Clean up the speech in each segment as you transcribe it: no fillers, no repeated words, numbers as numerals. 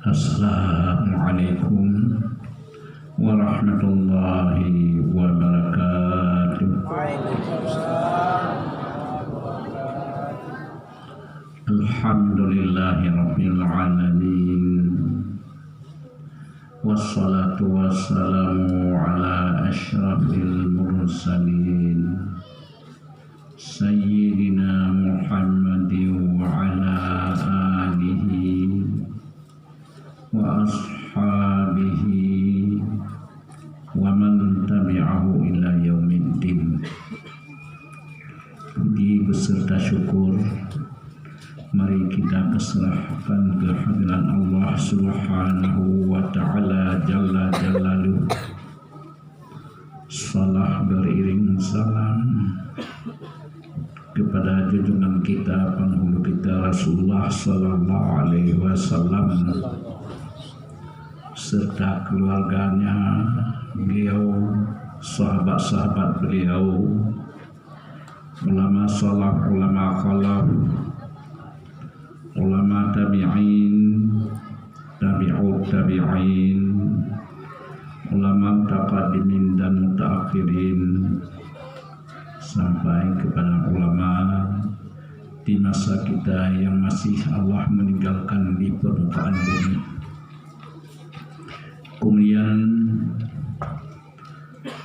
Assalamualaikum warahmatullahi wabarakatuh. Alhamdulillahi rabbil alamin. Wassalatu wassalamu ala asyrafil mursalin Sayyidina Muhammadin wa ala alihi wa ashabihi wa man tabi'ahu ila yaumiddin. Puji beserta syukur mari kita serahkan kehadiran Allah Subhanahu wa ta'ala jalla jalaluh. Salam beriring salam kepada junjungan kita, penghulu kita Rasulullah sallallahu alaihi wasallam serta keluarganya, beliau, sahabat-sahabat beliau, ulama salaf, ulama khalaf, ulama tabi'in, tabi'ut tabi'in, ulama mutaqaddimin dan mutaakhirin, sampai kepada ulama di masa kita yang masih Allah meninggalkan di permukaan bumi. Kemudian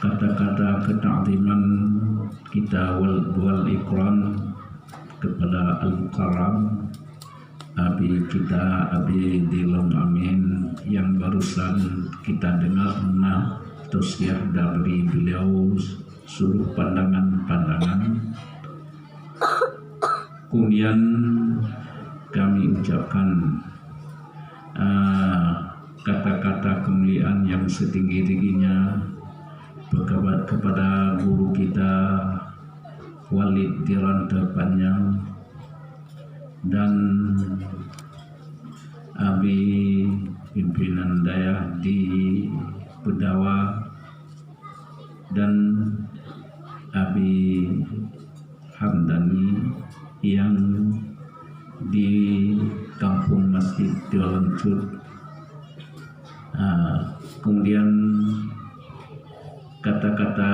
kata-kata ketakziman kita wal ikram kepada Al-Mukarram Abi kita, Abi Dilong Amin, yang barusan kita dengar tausiah dari beliau seluruh pandangan-pandangan. Kemudian kami ucapkan kata-kata kemuliaan yang setinggi-tingginya kepada guru kita Walid Diranta Panjang dan Abi pimpinan daerah di Pedawa dan Abi Hamdani yang di kampung Masjid Jalancut. Kemudian kata-kata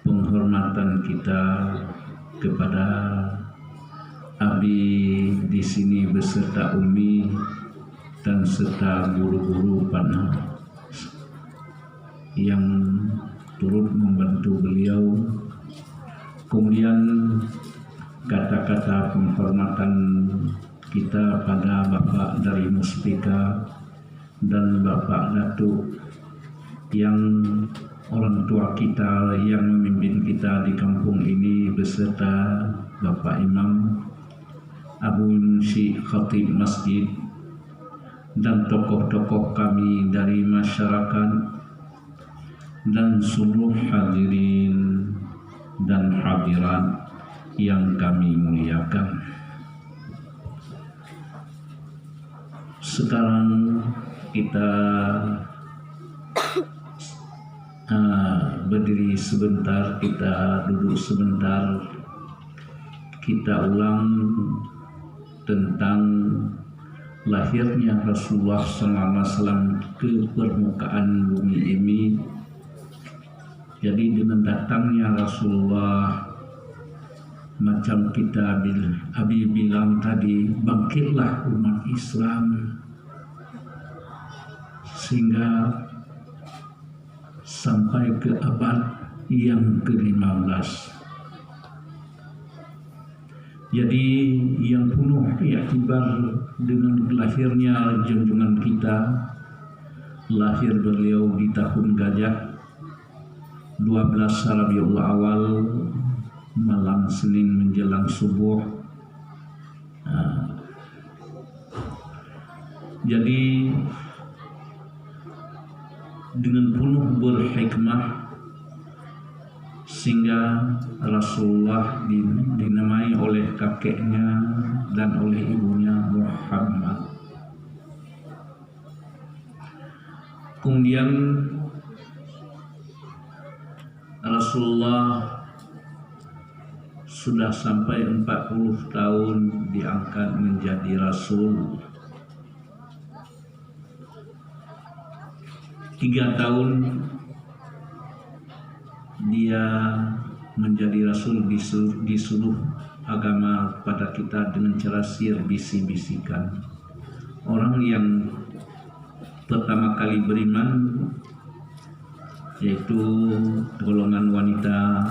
penghormatan kita kepada Abi di sini beserta Umi dan serta guru-guru panah yang turut membantu beliau. Kemudian kata-kata penghormatan kita pada Bapak dari Muspika dan Bapak Datuk yang orang tua kita yang memimpin kita di kampung ini beserta Bapak Imam Abu Munshi Khatib Masjid dan tokoh-tokoh kami dari masyarakat dan seluruh hadirin dan hadirat yang kami muliakan. Sekarang kita berdiri sebentar, kita duduk sebentar, kita ulang tentang lahirnya Rasulullah SAW ke permukaan bumi ini. Jadi dengan datangnya Rasulullah, macam kita Abi bilang tadi, bangkitlah umat Islam sehingga sampai ke abad yang ke-15. Jadi yang penuh iktibar dengan lahirnya junjungan kita, lahir beliau di tahun Gajah 12 Rabiul Awal, malam Senin menjelang subuh. Jadi dengan penuh berhikmah sehingga Rasulullah dinamai oleh kakeknya dan oleh ibunya Muhammad. Kemudian Rasulullah sudah sampai 40 tahun diangkat menjadi Rasul. 3 tahun dia menjadi rasul disuruh agama pada kita dengan cara sihir bisi-bisikan. Orang yang pertama kali beriman yaitu golongan wanita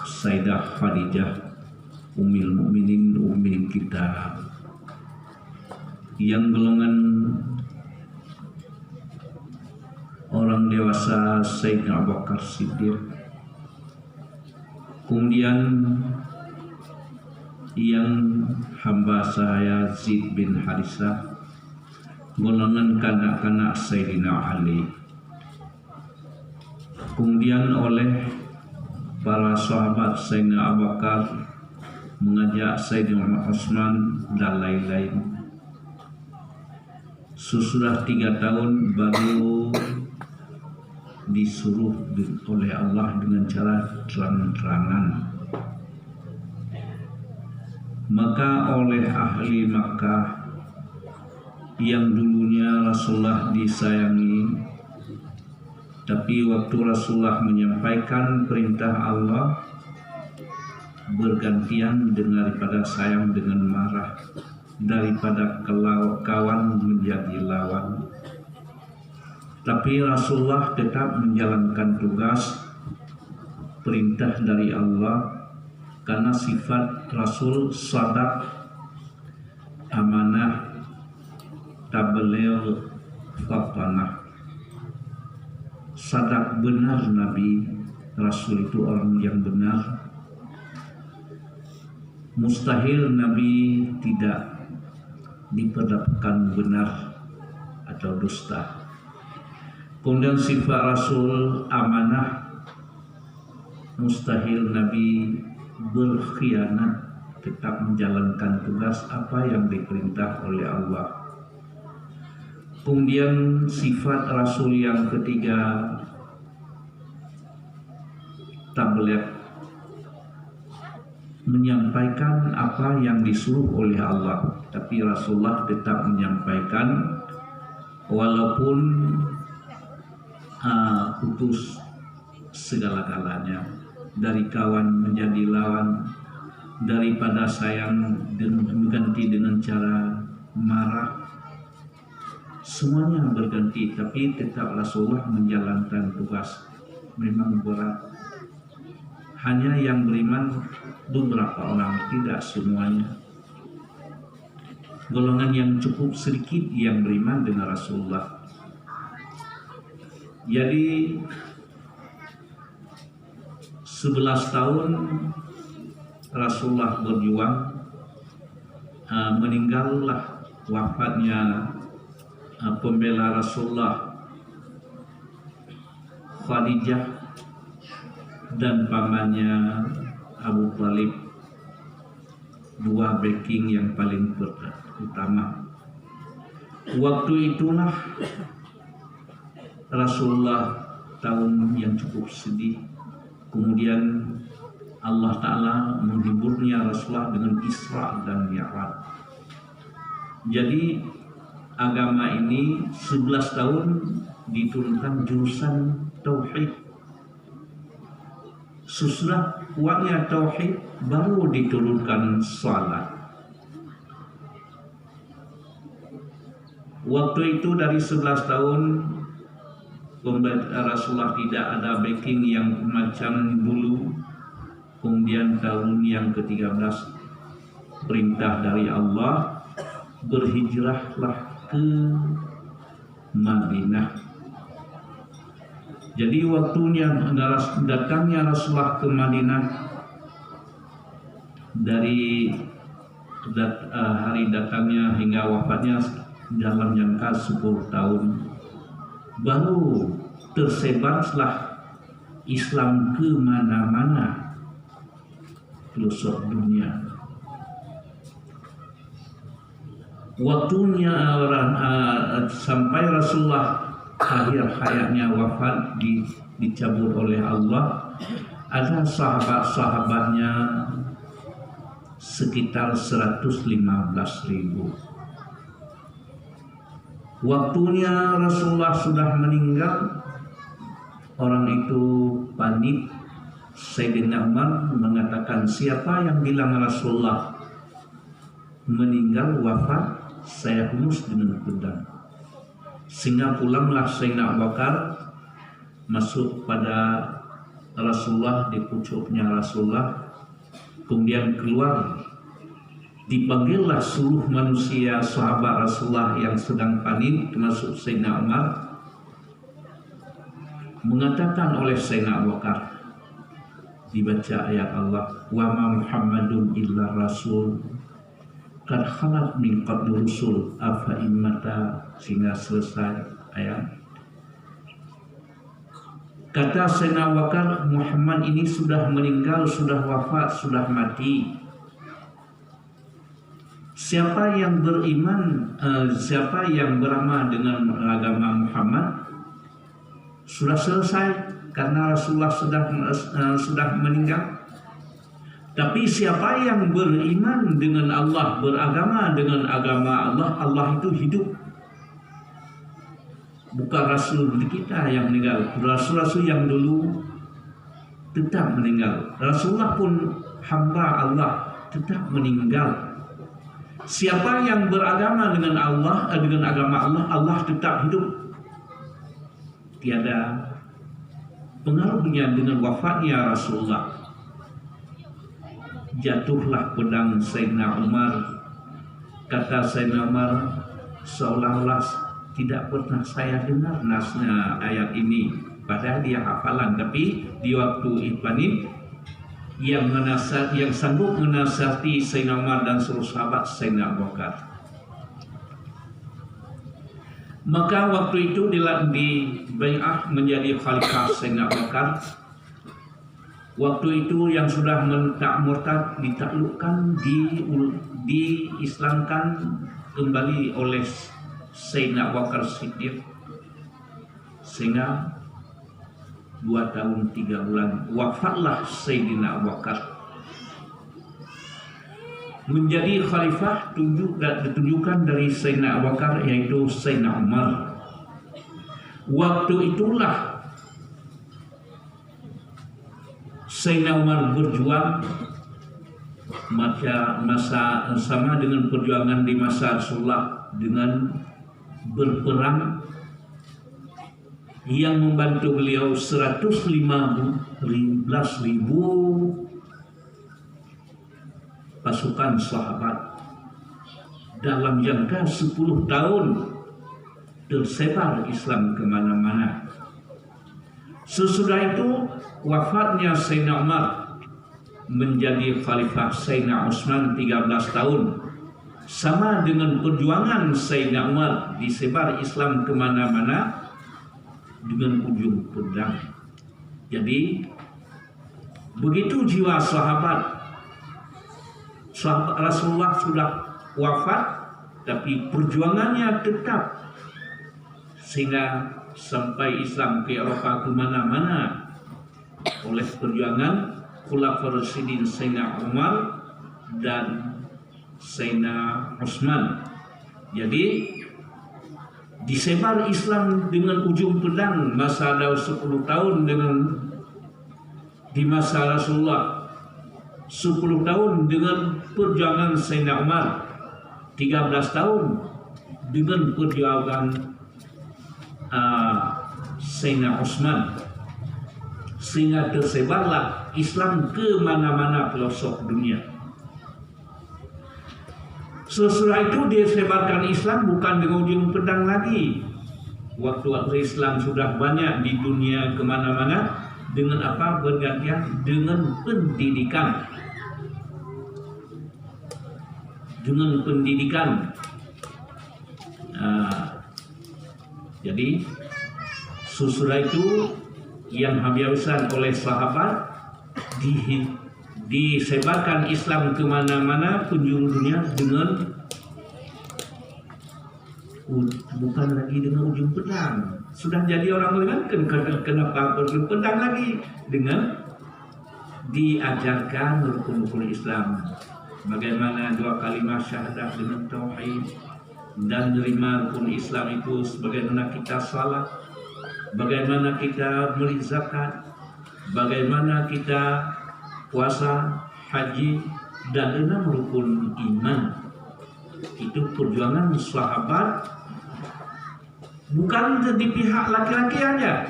Sayyidah Khadijah Ummul Mukminin, Ummul Kitab. Yang golongan orang dewasa Sayyidina Abu Bakar Siddiq. Kemudian yang hamba saya Zaid bin Harisah, golongan kanak-kanak Sayyidina Ali. Kemudian oleh para sahabat Sayyidina Abu Bakar mengajak Sayyidina Utsman dan lain-lain. Sesudah 3 tahun baru disuruh oleh Allah dengan cara terang-terangan. Maka oleh ahli Makkah yang dulunya Rasulullah disayangi, tapi waktu Rasulullah menyampaikan perintah Allah bergantian daripada sayang dengan marah, daripada kawan menjadi lawan. Tapi Rasulullah tetap menjalankan tugas perintah dari Allah karena sifat Rasul sadaq, amanah, tabligh, fatanah. Sadaq, benar Nabi Rasul itu orang yang benar. Mustahil Nabi tidak diperdapat benar atau dusta. Kemudian sifat Rasul amanah, mustahil Nabi berkhianat, tetap menjalankan tugas apa yang diperintah oleh Allah. Kemudian sifat Rasul yang ketiga tabligh, menyampaikan apa yang disuruh oleh Allah. Tapi Rasulullah tetap menyampaikan walaupun putus segala-galanya, dari kawan menjadi lawan, daripada sayang berganti dengan cara marah, semuanya berganti. Tapi tetap Rasulullah menjalankan tugas. Memang berat, hanya yang beriman beberapa orang, tidak semuanya. Golongan yang cukup sedikit yang beriman dengan Rasulullah. Jadi 11 tahun Rasulullah berjuang, meninggallah, wafatnya pembela Rasulullah Khadijah dan pamannya Abu Thalib, dua backing yang paling utama. Waktu itulah Rasulullah tahun yang cukup sedih. Kemudian Allah Ta'ala menghiburnya Rasulullah dengan Isra dan Mi'raj. Jadi agama ini 11 tahun diturunkan jurusan Tauhid. Sesudah kuatnya Tauhid baru diturunkan salat. Waktu itu dari 11 tahun Rasulullah tidak ada backing yang macam dulu. Kemudian tahun yang ke-13 perintah dari Allah, berhijrahlah ke Madinah. Jadi waktunya datangnya Rasulullah ke Madinah, dari hari datangnya hingga wafatnya dalam jangka 10 tahun. Baru tersebarlah Islam ke mana-mana pelosok dunia. Waktunya sampai Rasulullah akhir hayatnya wafat, dicabut oleh Allah, ada sahabat-sahabatnya sekitar 115.000. Waktunya Rasulullah sudah meninggal, orang itu panik, Sayyidina Umar mengatakan, siapa yang bilang Rasulullah meninggal wafat, saya hunus dengan pedang. Sehingga pulanglah Sayyidina Abu Bakar masuk pada Rasulullah, di pucuknya Rasulullah, kemudian keluar, dipanggillah seluruh manusia sahabat Rasulullah yang sedang panik, termasuk Sayyidina Umar. Mengatakan oleh Sayyidina Abu Bakar, dibaca ayat Allah, wa ma Muhammadun illa rasul qad khalat min qablu rusul afa immata, sehingga selesai ayat. Kata Sayyidina Abu Bakar, Muhammad ini sudah meninggal, sudah wafat, sudah mati. Siapa yang beriman, siapa yang beramal dengan agama Muhammad sudah selesai, karena Rasulullah sudah meninggal. Tapi siapa yang beriman dengan Allah, beragama dengan agama Allah, Allah itu hidup. Bukan Rasul kita yang meninggal, Rasul-Rasul yang dulu tetap meninggal. Rasulullah pun hamba Allah tetap meninggal. Siapa yang beragama dengan Allah, dengan agama Allah, Allah tetap hidup. Tiada pengaruhnya dengan wafatnya Rasulullah. Jatuhlah pedang Sayyidina Umar. Kata Sayyidina Umar, seolah-olah tidak pernah saya dengar nasnya ayat ini. Padahal dia hafalan, tapi di waktu panik yang sanggup menasihati Sayyidina Umar dan seluruh sahabat Sayyidina Abu Bakar. Maka waktu itu di bai'ah menjadi khalifah Sayyidina Abu Bakar. Waktu itu yang sudah murtad ditaklukkan, diislamkan kembali oleh Sayyidina Abu Bakar Siddiq, sehingga 2 tahun 3 bulan wafatlah Sayyidina Abu Bakar. Menjadi khalifah ditunjukkan dari Sayyidina Abu Bakar, yaitu Sayyidina Umar. Waktu itulah Sayyidina Umar berjuang masa sama dengan perjuangan di masa Rasulullah, dengan berperang. Yang membantu beliau 115.000 pasukan sahabat. Dalam jangka 10 tahun tersebar Islam kemana-mana. Sesudah itu wafatnya Sayyidina Umar, menjadi khalifah Sayyidina Utsman 13 tahun. Sama dengan perjuangan Sayyidina Umar, disebar Islam kemana-mana dengan ujung pedang. Jadi begitu jiwa sahabat Rasulullah sudah wafat, tapi perjuangannya tetap, sehingga sampai Islam ke Eropa kemana-mana oleh perjuangan Khulafaur Rasyidin Sayyidina Umar dan Sayyidina Utsman. Jadi disebar Islam dengan ujung pedang. Masa ada 10 tahun di masa Rasulullah, 10 tahun dengan perjuangan Sayyidina Umar, 13 tahun dengan perjuangan Sayyidina Utsman, sehingga tersebarlah Islam ke mana-mana pelosok dunia. Sesudah itu disebarkan Islam bukan dengan ujung pedang lagi. Waktu Islam sudah banyak di dunia kemana-mana. Dengan apa? Bergantian dengan pendidikan. Dengan pendidikan. Jadi sesudah itu yang dihabiskan oleh sahabat, disebarkan Islam kemana-mana penjuru dunia dengan bukan lagi dengan ujung pedang. Sudah jadi orang lain, kenapa perlu pedang lagi? Dengan diajarkan rukun-rukun Islam, bagaimana 2 kalimat syahadat dengan tauhid, dan menerima rukun Islam itu sebagaimana kita salat, bagaimana kita beri zakat, bagaimana kita puasa, haji, dan 6 rukun iman. Itu perjuangan sahabat, bukan di pihak laki-laki aja.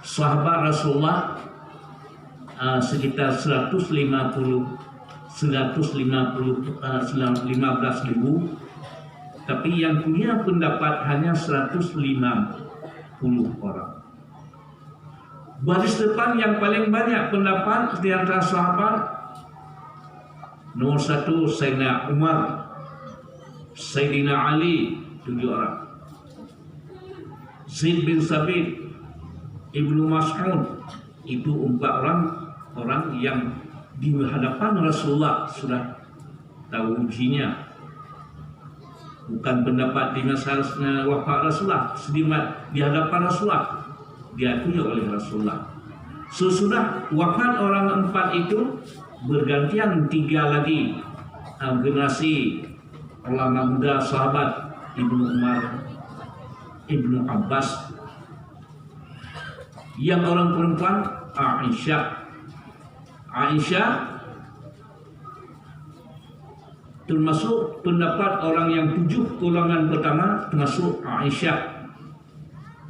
Sahabat Rasulullah sekitar 15.000, tapi yang punya pendapat hanya 150 orang. Baris depan yang paling banyak pendapat di antara sahabat, nomor 1 Sayyidina Umar, Sayyidina Ali 7 orang, Zaid bin Sabit, Ibnu Mas'ud, itu 4 orang yang di hadapan Rasulullah sudah tahu ujinya. Bukan pendapat di masa wafat Rasulullah, di hadapan Rasulullah diakui oleh Rasulullah. Sesudah wafat orang 4 itu, bergantian 3 lagi generasi ulama muda sahabat, Ibnu Umar, Ibnu Abbas. Yang orang perempuan Aisyah termasuk pendapat orang yang 7 golongan pertama, termasuk Aisyah.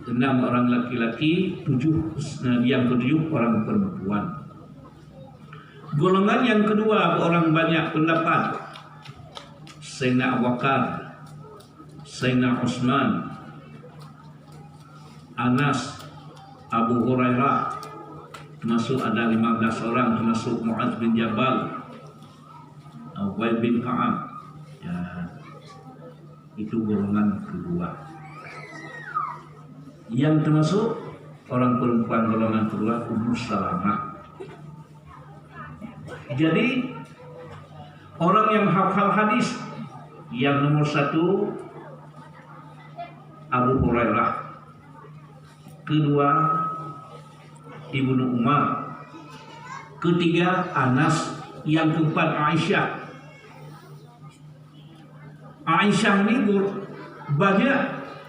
6 orang laki-laki, 7 yang ke-7 orang perempuan. Golongan yang kedua, orang banyak pendapat, Sayyidina Abu Bakar, Sayyidina Utsman, Anas, Abu Hurairah, termasuk ada 15 orang, termasuk Mu'adz bin Jabal, Ubay bin Ka'ab. Ya, itu golongan kedua. Yang termasuk orang perempuan golongan kedua, Ummu Salamah. Jadi orang yang hafal hadis, yang nomor 1 Abu Hurairah, kedua Ibnu Umar, ketiga Anas, yang keempat Aisyah. Aisyah ini banyak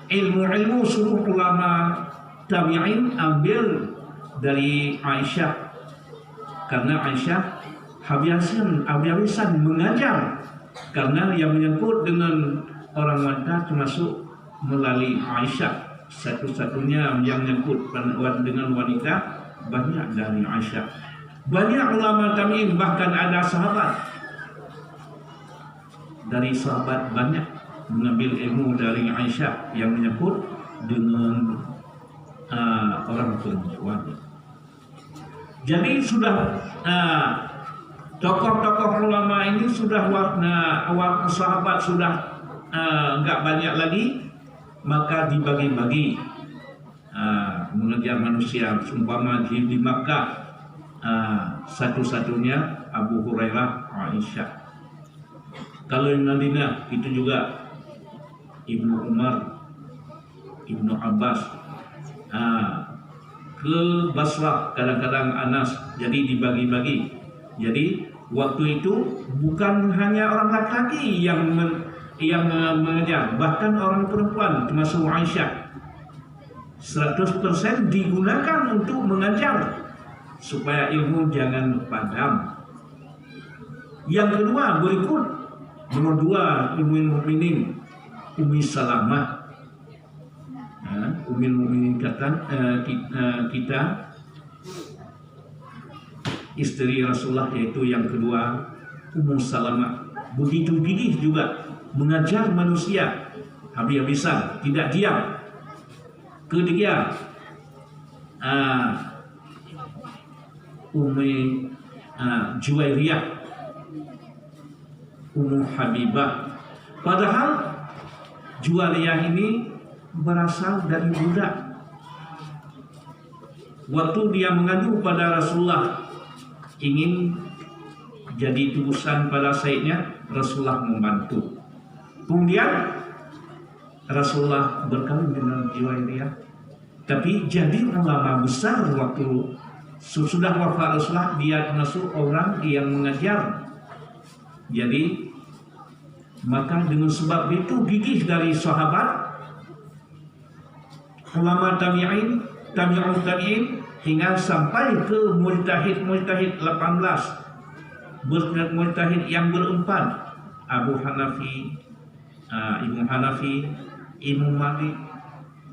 ilmu-ilmu, seluruh ulama tabi'in ambil dari Aisyah, karena Aisyah habis-habisan mengajar, karena yang menyangkut dengan orang wanita termasuk melalui Aisyah. Satu-satunya yang menyangkut dengan wanita banyak dari Aisyah. Banyak ulama tabi'in, bahkan ada sahabat, dari sahabat banyak mengambil ilmu dari Aisyah yang menyangkut dengan orang perempuan. Jadi sudah tokoh-tokoh ulama ini sudah sahabat sudah enggak banyak lagi, maka dibagi-bagi mengejar manusia. Seumpama di Makkah satu-satunya Abu Hurairah, Aisyah. Kalau di Madinah itu juga Ibnu Umar, Ibnu Abbas. Ke Basrah kadang-kadang Anas. Jadi dibagi-bagi. Jadi waktu itu bukan hanya orang laki-laki yang mengejar, bahkan orang perempuan termasuk Aisyah 100% digunakan untuk mengajar supaya ilmu jangan padam. Yang kedua berikut, nomor 2 Ummul Mukminin Ummi Salamah. Ummul Mukminin kita istri Rasulullah, yaitu yang kedua Ummu Salamah. Begitu gigih juga mengajar manusia habis-habisan, tidak diam. Ketiga Ummi Juwairiyah, Ummu Habibah. Padahal Juwairiyah ini berasal dari budak. Waktu dia mengadu pada Rasulullah, ingin jadi tubusan pada sayyidnya, Rasulullah membantu. Kemudian Rasulullah berkawin dengan Juwairiyah, tapi jadi ulama besar waktu sudah wafat Rasulullah. Dia termasuk orang yang mengajar. Jadi maka dengan sebab itu gigih dari sahabat ulama tabi'in, tabi'ut tabi'in, hingga sampai ke mujtahid 18. Mujtahid yang berempat, Abu Hanafi, Imam Hanafi, Imam Malik,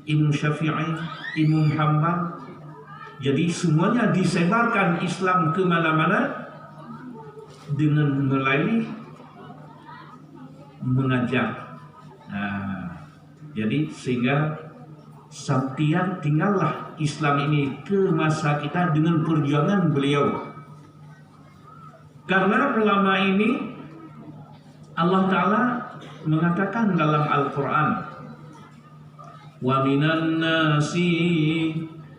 Imam Syafi'i, Imam Hanbal. Jadi semuanya disebarkan Islam ke mana-mana dengan melalui mengajar. Jadi sehingga sampai tinggallah Islam ini ke masa kita dengan perjuangan beliau. Karena ulama ini Allah Ta'ala mengatakan dalam Al-Quran, wa minan nasi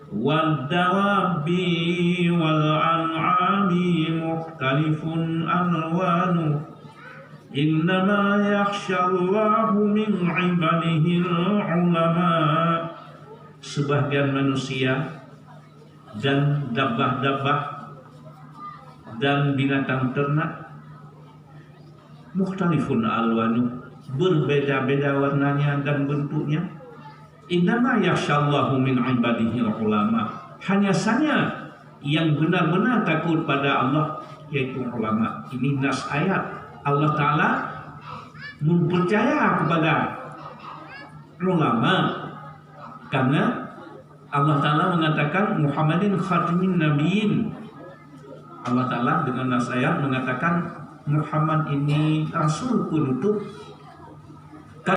wad-dawabi wal-an'ami mukhtalifun alwanu innama yakhshallahu min ibadihil ulama. Sebagian manusia dan dabbah-dabbah dan binatang ternak mukhtalifun alwanu, berbeda-beda warnanya dan bentuknya. Innama yakhshallahu min ibadihi ulama, hanya saja yang benar-benar takut pada Allah yaitu ulama. Ini nas ayat. Allah Ta'ala mempercaya kepada ulama karena Allah Ta'ala mengatakan Muhammadin khatimin nabiyyin. Allah Ta'ala dengan nas ayat mengatakan Muhammad ini rasul penutup